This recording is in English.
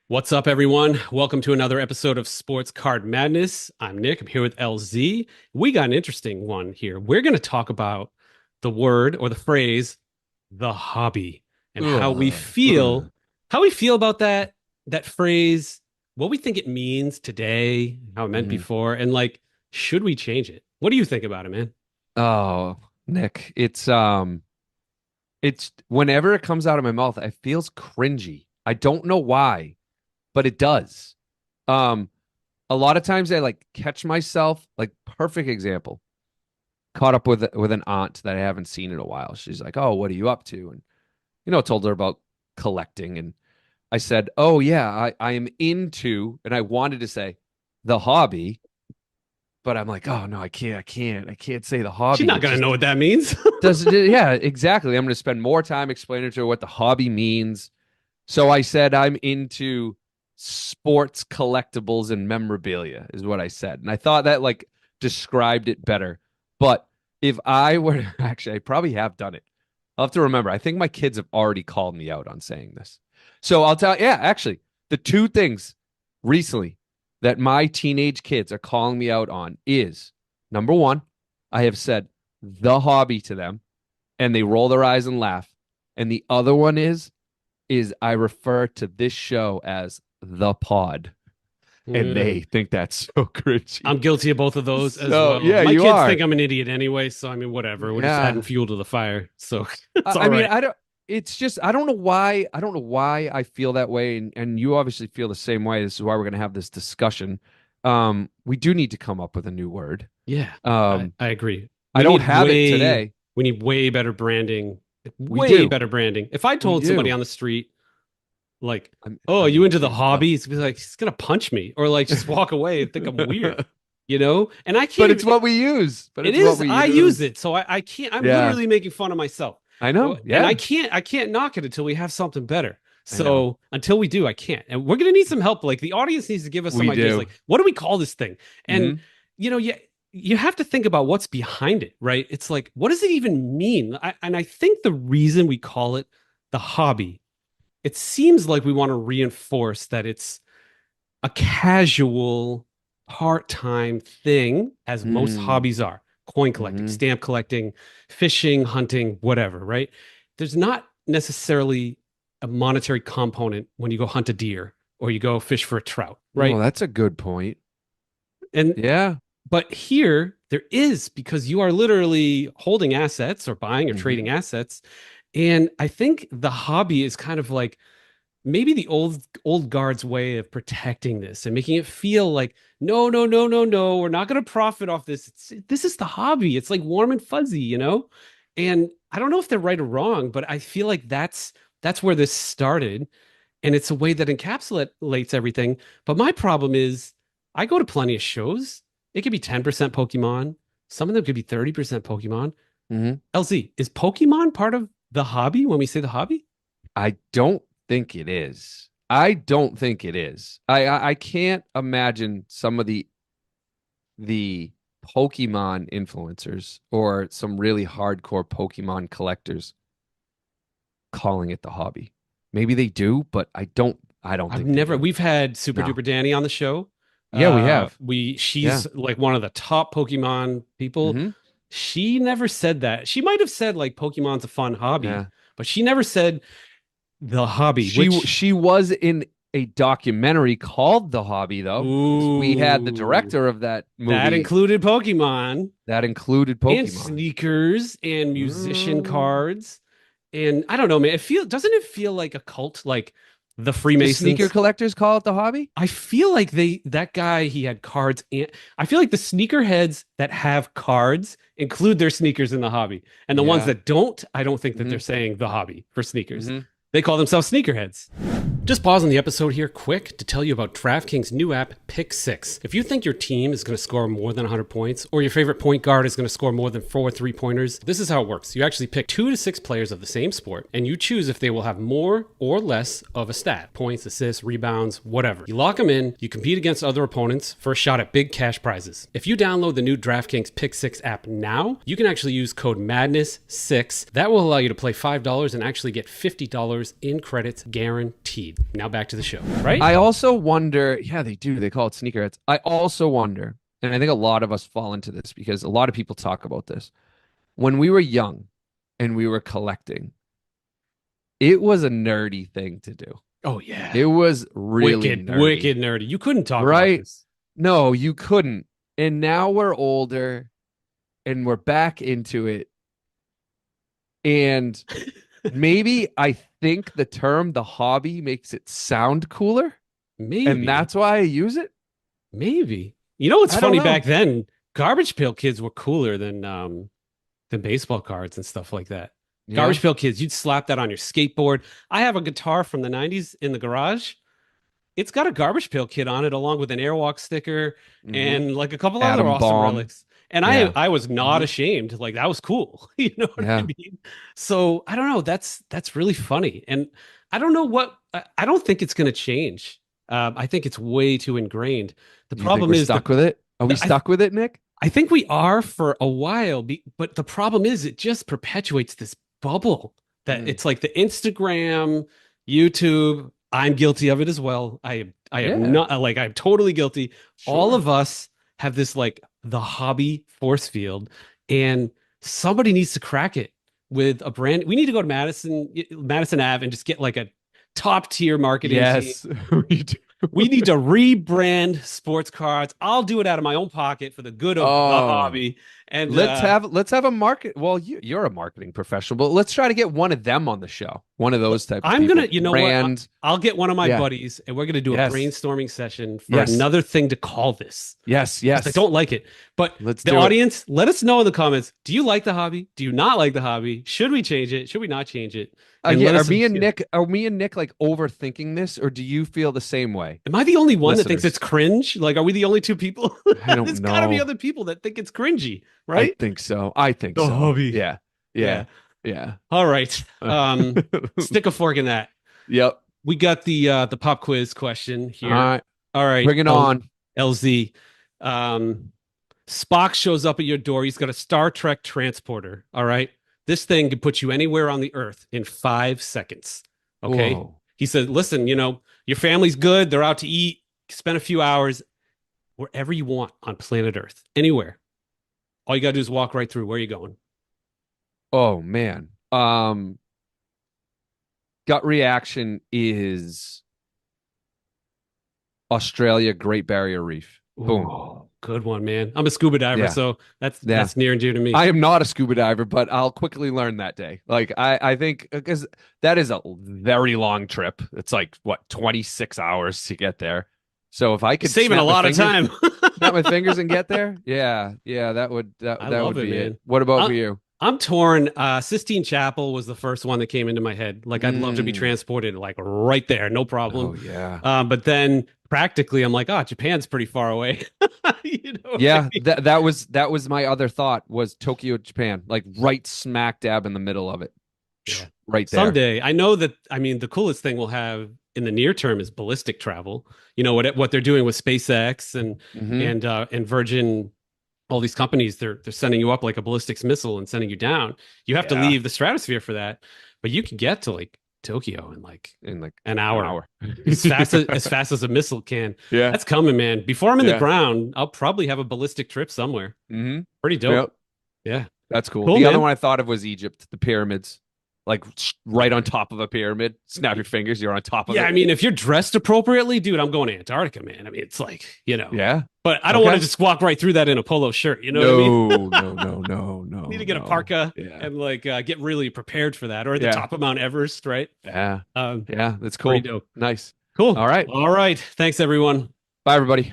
What's up, everyone? Welcome to another episode of Sports Card Madness. I'm Nick. I'm here with LZ. We got an interesting one here. We're going to talk about the word or the phrase, the hobby, and Ugh, ugh. how we feel about that phrase, what we think it means today, how it meant Mhm. before, and like, should we change it? What do you think about it, man? Oh, Nick, it's whenever it comes out of my mouth, it feels cringy. I don't know why, but it does. Um, a lot of times I like catch myself, like perfect example, caught up with an aunt that I haven't seen in a while. She's like, "Oh, what are you up to?" And told her about collecting, and I said, "Oh yeah, I am into," and I wanted to say the hobby, but I'm like, "Oh no, I can't say the She's hobby." not It going to know just what that means. does it, yeah, exactly. I'm going to spend more time explaining to her what the hobby means. So I said I'm into sports collectibles and memorabilia is what I said. And I thought that like described it better. But if I were to, actually, I probably have done it. I'll have to remember. I think my kids have already called me out on saying this. So I'll tell, yeah, actually, the two things recently that my teenage kids are calling me out on is number one, I have said the hobby to them and they roll their eyes and laugh. And the other one is I refer to this show as the pod, and Mm. they think that's so cringy. I'm guilty of both of those as So well. yeah, My you kids are. think I'm an idiot anyway, so I mean, whatever. We're just adding Yeah. fuel to the fire, so it's I all mean, right. I don't. It's just I don't know why. I don't know why I feel that way, and you obviously feel the same way. This is why we're going to have this discussion. We do need to come up with a new word. Yeah, I, Um, I agree. I We don't need have it way today. we need way better branding. We Way do. better branding. If I We told somebody do. on the street, like, "Oh, I are you mean, into the there you go. hobby?" It's gonna be like he's gonna punch me or like just walk away and think I'm weird, you know? And I can't But it's even. what we use. But It it's what is. we I use use. it, so I can't. I'm Yeah, literally making fun of myself, I know. and I Yeah, can't. I can't knock it until we have something better. I know. So until we do, I can't. And we're gonna need some help. Like the audience needs to give us some We ideas. do. Like, what do we call this thing? And Hmm. you have to think about what's behind it, right? It's like, what does it even mean? And I think the reason we call it the hobby, it seems like we want to reinforce that it's a casual part-time thing, as most Mm. hobbies are: coin collecting, Hmm. stamp collecting, fishing, hunting, whatever, right? There's not necessarily a monetary component when you go hunt a deer or you go fish for a trout, Oh, right? that's a good point. And Yeah. but here there is, because you are literally holding assets or buying or Hmm. trading assets. And I think the hobby is kind of like maybe the old guard's way of protecting this and making it feel like, no, no, no, no, no, we're not going to profit off this. This is the hobby. It's like warm and fuzzy, you know? And I don't know if they're right or wrong, but I feel like that's where this started, and it's a way that encapsulates everything. But my problem is I go to plenty of shows. It could be 10% Pokemon. Some of them could be 30% Pokemon. Hmm. LZ, is Pokemon part of the hobby when we say the hobby? I don't think it is. I don't think it is. I can't imagine some of the Pokemon influencers or some really hardcore Pokemon collectors calling it the hobby. Maybe they do, but I don't I've think they never. do. We've had Super No. Duper Danny on the show. Yeah, we have. Yeah. She's like one of the top Pokemon people. Hmm. She never said that. She might have said like Pokemon's a fun hobby, Yeah. but she never said the hobby, She which, she was in a documentary called The Hobby though, because we had the ooh, director of that that movie included Pokemon that included and Pokemon. sneakers and musician Mm. cards. And I don't know, man. Doesn't it feel like a cult, like the The sneaker Freemasons? collectors call it The Hobby? I feel like that guy, he had cards, and I feel like the sneakerheads that have cards include their sneakers in the hobby. And the ones Yeah. that don't, I don't think that Hmm. they're saying the hobby for sneakers. Hmm. They call themselves sneakerheads. Just pausing the episode here quick to tell you about DraftKings' new app, Pick Six. If you think your team is going to score more than 100 points, or your favorite point guard is going to score more than 4 3-pointers, this is how it works. You actually pick 2 to 6 players of the same sport, and you choose if they will have more or less of a stat: points, assists, rebounds, whatever. You lock them in, you compete against other opponents for a shot at big cash prizes. If you download the new DraftKings Pick Six app now, you can actually use code MADNESS6. That will allow you to play $5 and actually get $50 $100 in credits guaranteed. Now back to the show, right? I also wonder, yeah, they do. They call it sneakerheads. I also wonder, and I think a lot of us fall into this because a lot of people talk about this. When we were young and we were collecting, it was a nerdy thing to do. Oh, yeah. It was really Wicked, nerdy, wicked nerdy. You couldn't talk about right? this. No, you couldn't. And now we're older and we're back into it. And maybe I think the term the hobby makes it sound cooler. And Maybe. that's why I use it. Maybe. You know what's I don't funny know. back then? Garbage Pail Kids were cooler than baseball cards and stuff like that. Yeah. Garbage Pail Kids, you'd slap that on your skateboard. I have a guitar from the 90s in the garage. It's got a Garbage Pail Kid on it, along with an Airwalk sticker Hmm. and like a couple other Atom awesome bomb. relics. And I Yeah. I was not Hmm. ashamed. Like that was cool. You know what I Yeah. mean? So I don't know. That's really funny. And I don't know I don't think it's gonna change. I think it's way too ingrained. The You think problem we're is stuck with it? Are we the stuck with it, Nick? I think we are for a while, but the problem is it just perpetuates this bubble that Mm. it's like the Instagram, YouTube. I'm guilty of it as well. I am Yeah. not like I'm totally guilty. All Sure. of us have this like the hobby force field, and somebody needs to crack it with a brand. We need to go to Madison Ave and just get like a top tier marketing team. Yes, we do. We need to rebrand sports cards. I'll do it out of my own pocket for the good of the Oh, hobby. And let's have a market. Well, you're a marketing professional, but let's try to get one of them on the show. One of those type of I'm gonna, people. you know what? Brand. I'll get one of my Yeah. buddies, and we're gonna do a Yes. brainstorming session for Yes. another thing to call this. Yes. 'Cause I Yes. don't like it. But Let's the do it. audience, let us know in the comments. Do you like the hobby? Do you not like the hobby? Should we change it? Should we not change it? And Yeah. let Are us. me and Nick like overthinking this, or do you feel the same way, Am I the only one that thinks listeners? it's cringe? Like, are we the only two people? I don't There's got to be know. other people that think it's cringy, I right? think so. I think The so. hobby. Yeah. Yeah. Yeah. Yeah. All right. Stick a fork in that. Yep. We got the pop quiz question All here. right. All right. Bring it on. LZ. Spock shows up at your door. He's got a Star Trek transporter. All right. This thing can put you anywhere on the Earth in 5 seconds. Okay. Whoa. He said, listen, your family's good. They're out to eat. Spend a few hours wherever you want on planet Earth, anywhere. All you got to do is walk right through. Where are you going? Oh man. Gut reaction is Australia, Great Barrier Reef. Boom. Ooh, good one, man. I'm a scuba diver, Yeah. so that's Yeah. that's near and dear to me. I am not a scuba diver, but I'll quickly learn that day. Like I think because that is a very long trip. It's like what 26 hours to get there. So if I could Saving a lot of time. snap my fingers and get there, yeah, that would I that love would it, be man. it. What about I'm, for you? I'm torn. Sistine Chapel was the first one that came into my head. Like, I'd love to be Mm. transported, like right there, no Oh problem. yeah. But then practically, I'm like, oh, Japan's pretty far away. You know what I Yeah, mean? that was my other thought was Tokyo, Japan, like right smack dab in the middle of it. Yeah. Right there. Someday, I know that. I mean, the coolest thing we'll have in the near term is ballistic travel. You know what they're doing with SpaceX and Hmm. and Virgin, all these companies. They're sending you up like a ballistics missile and sending you down. You have to Yeah. leave the stratosphere for that, but you can get to like Tokyo in like In like an an hour, hour. as fast as a missile can. Yeah. That's coming, man. Before I'm in the Yeah. ground, I'll probably have a ballistic trip somewhere. Hmm. Pretty dope. Yep. Yeah. That's cool. Cool, The other man. one I thought of was Egypt, the pyramids. Like right on top of a pyramid. Snap your fingers, you're on top of Yeah, it. I mean, if you're dressed appropriately, dude, I'm going to Antarctica, man. I mean, it's like, Yeah. but I don't want to Okay. just walk right through that in a polo shirt. You know what I mean? No. Need to get a no. parka Yeah. and like get really prepared for that, or at the Yeah. top of Mount Everest, right? Yeah. Um, Yeah. That's cool. Pretty dope. Nice. Cool. All right. All right. Thanks, everyone. Bye, everybody.